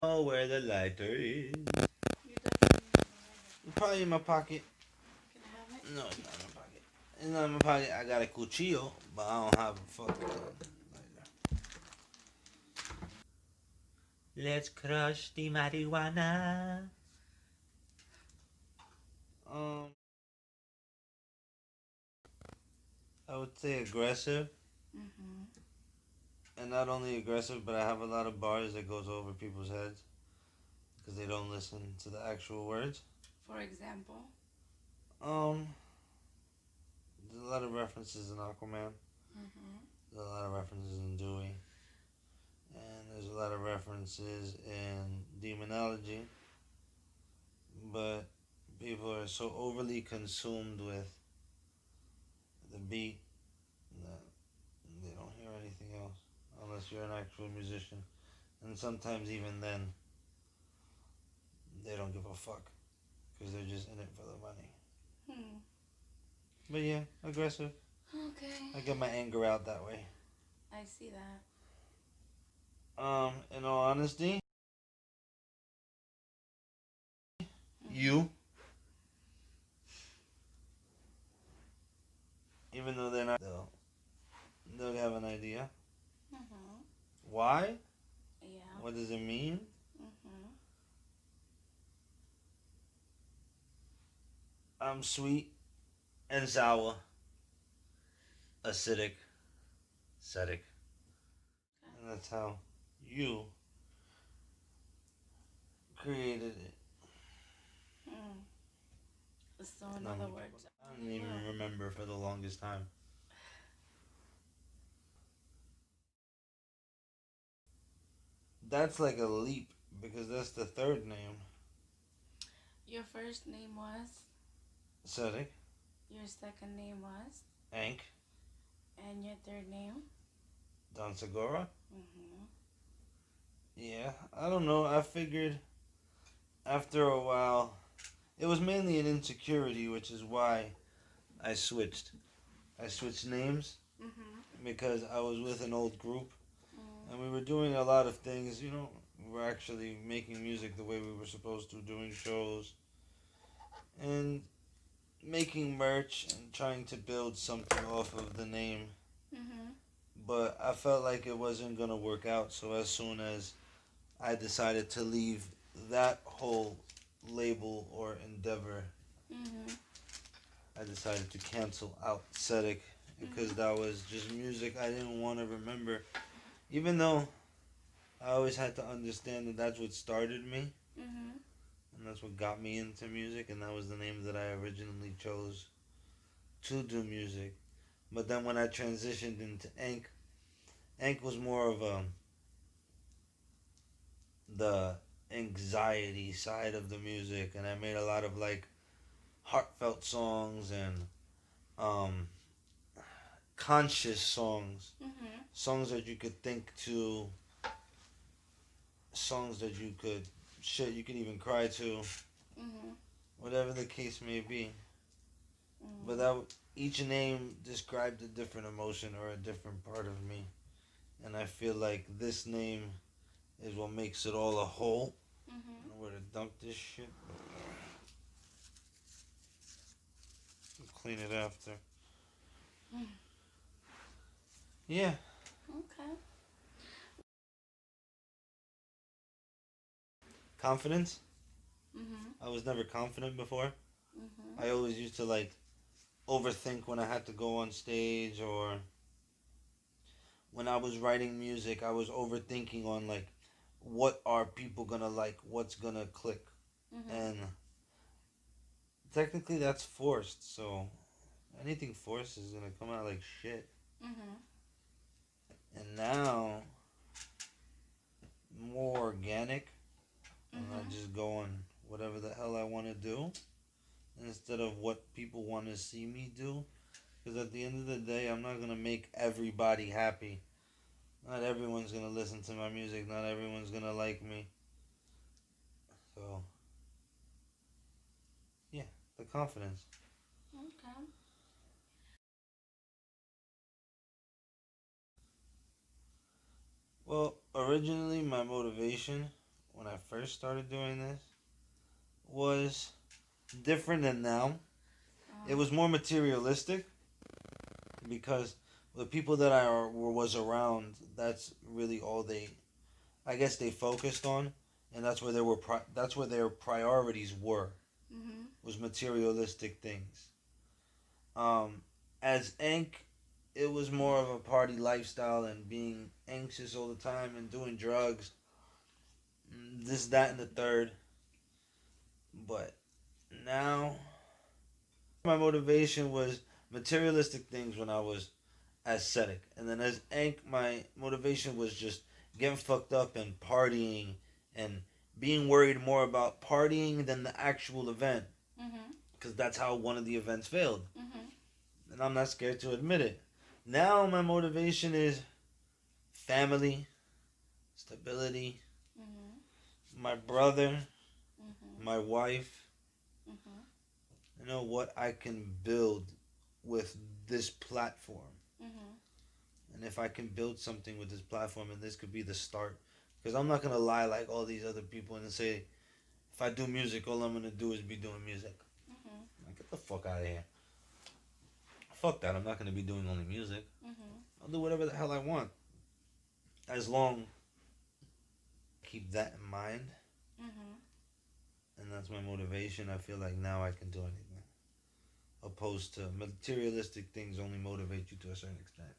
Oh, where the lighter is. You definitely have a lighter. Probably in my pocket. Can I have it? No, it's not in my pocket. It's not in my pocket. I got a cuchillo, but I don't have a fucking lighter. Let's crush the marijuana. Um, I would say aggressive, Mm-hmm. and not only aggressive, but I have a lot of bars that goes over people's heads because they don't listen to the actual words. For example. Um, there's a lot of references in Aquaman. Mm-hmm. There's a lot of references in Dewey, and there's a lot of references in demonology. But people are so overly consumed with the beat that they don't hear anything else unless you're an actual musician. And sometimes even then, they don't give a fuck because they're just in it for the money. Hmm. But yeah, aggressive. Okay. I get my anger out that way. I see that. In all honesty, Mm-hmm. you, even though they're not, they'll have an idea. Mm-hmm. Why? Yeah. What does it mean? Mm-hmm. I'm sweet and sour, acidic, Setic. And that's how you created it. Hmm. So in No, other words, I don't even remember for the longest time. That's like a leap because that's the third name. your first name was, Setic, your second name was, Ank, and your third name. Don Segura. Mm-hmm. Yeah, I don't know. I figured after a while, it was mainly an insecurity, which is why I switched. I switched names Mm-hmm. because I was with an old group Mm. and we were doing a lot of things. We were actually making music the way we were supposed to, doing shows and making merch and trying to build something off of the name. Mm-hmm. But I felt like it wasn't gonna work out. So as soon as I decided to leave that whole label or endeavor, Mm-hmm. I decided to cancel out Setic because Mm-hmm. that was just music I didn't want to remember. Even though I always had to understand that that's what started me Mm-hmm. and that's what got me into music, and that was the name that I originally chose to do music. But then when I transitioned into Ank was more of the anxiety side of the music, and I made a lot of like heartfelt songs and um, conscious songs, Mm-hmm. songs that you could think to, songs that you could shit you could even cry to, Mm-hmm. whatever the case may be. But Mm-hmm. that each name described a different emotion or a different part of me, and I feel like this name is what makes it all a whole. I Mm-hmm. don't know where to dump this shit. Clean it after. Yeah, Okay. confidence. Mm-hmm. I was never confident before. Mm-hmm. I always used to like overthink when I had to go on stage or when I was writing music, I was overthinking on like what are people gonna like, what's gonna click. Mm-hmm. And technically that's forced, so anything forced is gonna come out like shit. Mm-hmm. And now more organic and I Mm-hmm. just go on whatever the hell I wanna do instead of what people wanna see me do. Because at the end of the day, I'm not gonna make everybody happy. Not everyone's gonna listen to my music. Not everyone's gonna like me. So yeah, the confidence. Okay. Well, originally my motivation when I first started doing this was different than now. It was more materialistic because the people that was around, that's really all I guess they focused on, and that's where that's where their priorities were, was materialistic things. As Ink, it was more of a party lifestyle and being anxious all the time and doing drugs, this, that, and the third. But now, my motivation was materialistic things when I was as Setic. And then as Ink, my motivation was just getting fucked up and partying and being worried more about partying than the actual event. Because that's how one of the events failed. And I'm not scared to admit it. Now my motivation is family, stability, my brother, my wife. You know what I can build with this platform. And if I can build something with this platform, and this could be the start. Because I'm not going to lie like all these other people and say, if I do music, all I'm going to do is be doing music. Like, get the fuck out of here. Fuck that. I'm not going to be doing only music. I'll do whatever the hell I want. As long keep that in mind. And that's my motivation. I feel like now I can do anything. Opposed to materialistic things only motivate you to a certain extent.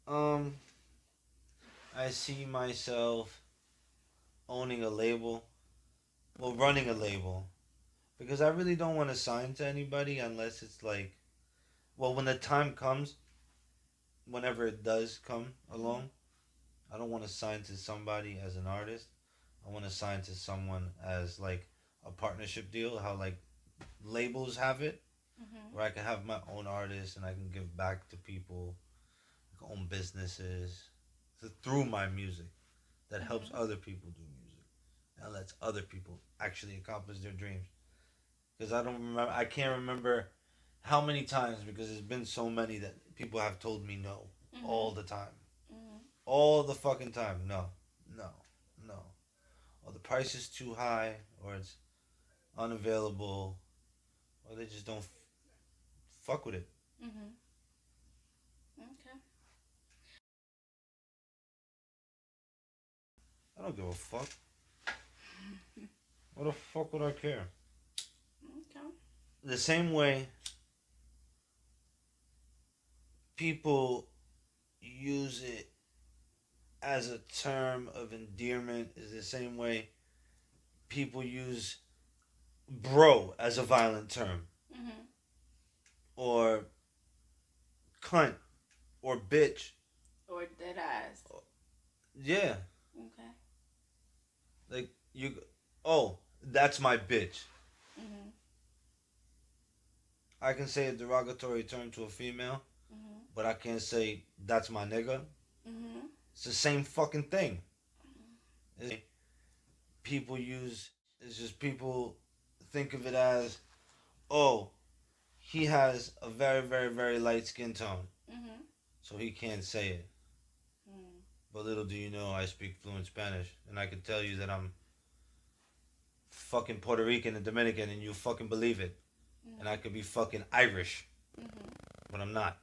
Okay. I see myself owning a label. Well, running a label. Because I really don't want to sign to anybody unless it's like, well, when the time comes, whenever it does come along, I don't want to sign to somebody as an artist. I want to sign to someone as like a partnership deal, how like labels have it, where I can have my own artists and I can give back to people, own businesses through my music that helps other people do music and lets other people actually accomplish their dreams. Because I can't remember how many times, because there's been so many that people have told me no all the time. All the fucking time. No, no, no. Or the price is too high, or it's unavailable, or they just don't fuck with it. Okay. I don't give a fuck. What the fuck would I care? Okay. The same way people use it as a term of endearment is the same way people use bro as a violent term. Or cunt. Or bitch. Or dead eyes. Yeah. Okay. Like, oh, that's my bitch. I can say a derogatory term to a female, but I can't say that's my nigga. It's the same fucking thing. People it's just people think of it as, oh, he has a very, very, very light skin tone, so he can't say it. But little do you know, I speak fluent Spanish, and I can tell you that I'm fucking Puerto Rican and Dominican, and you fucking believe it. And I could be fucking Irish, but I'm not.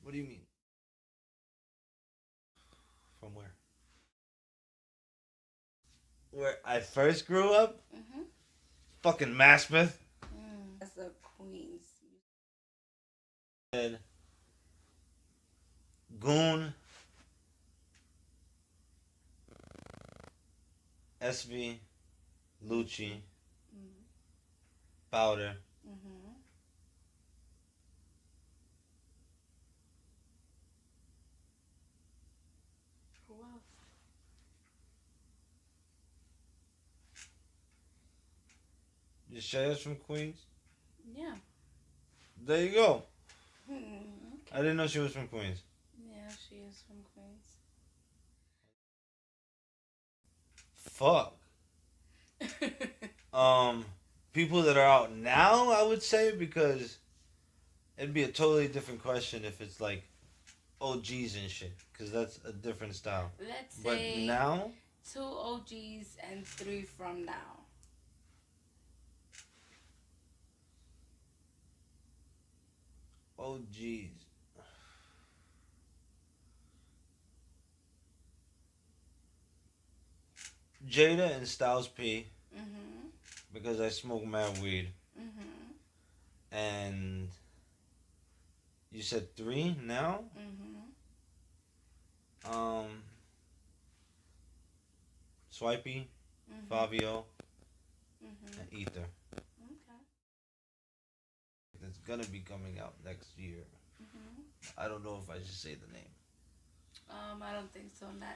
What do you mean? From where? Where I first grew up? Fucking Maspeth. That's a Queens. And Goon. SV. Lucci. Powder. Who else? Your Shay's from Queens? Yeah. There you go. Okay. I didn't know she was from Queens. Yeah, she is from Queens. Fuck. People that are out now, I would say, because it'd be a totally different question if it's like OGs and shit, because that's a different style. Let's But say now, 2 OGs and 3 from now. OGs. Jada and Styles P, Mhm. because I smoke mad weed. Mhm. And you said three now? Mhm. Um, Swipey, Mhm. Fabio, and Mhm. Ether. Okay. It's gonna be coming out next year. Mhm. I don't know if I should say the name. I don't think so. Not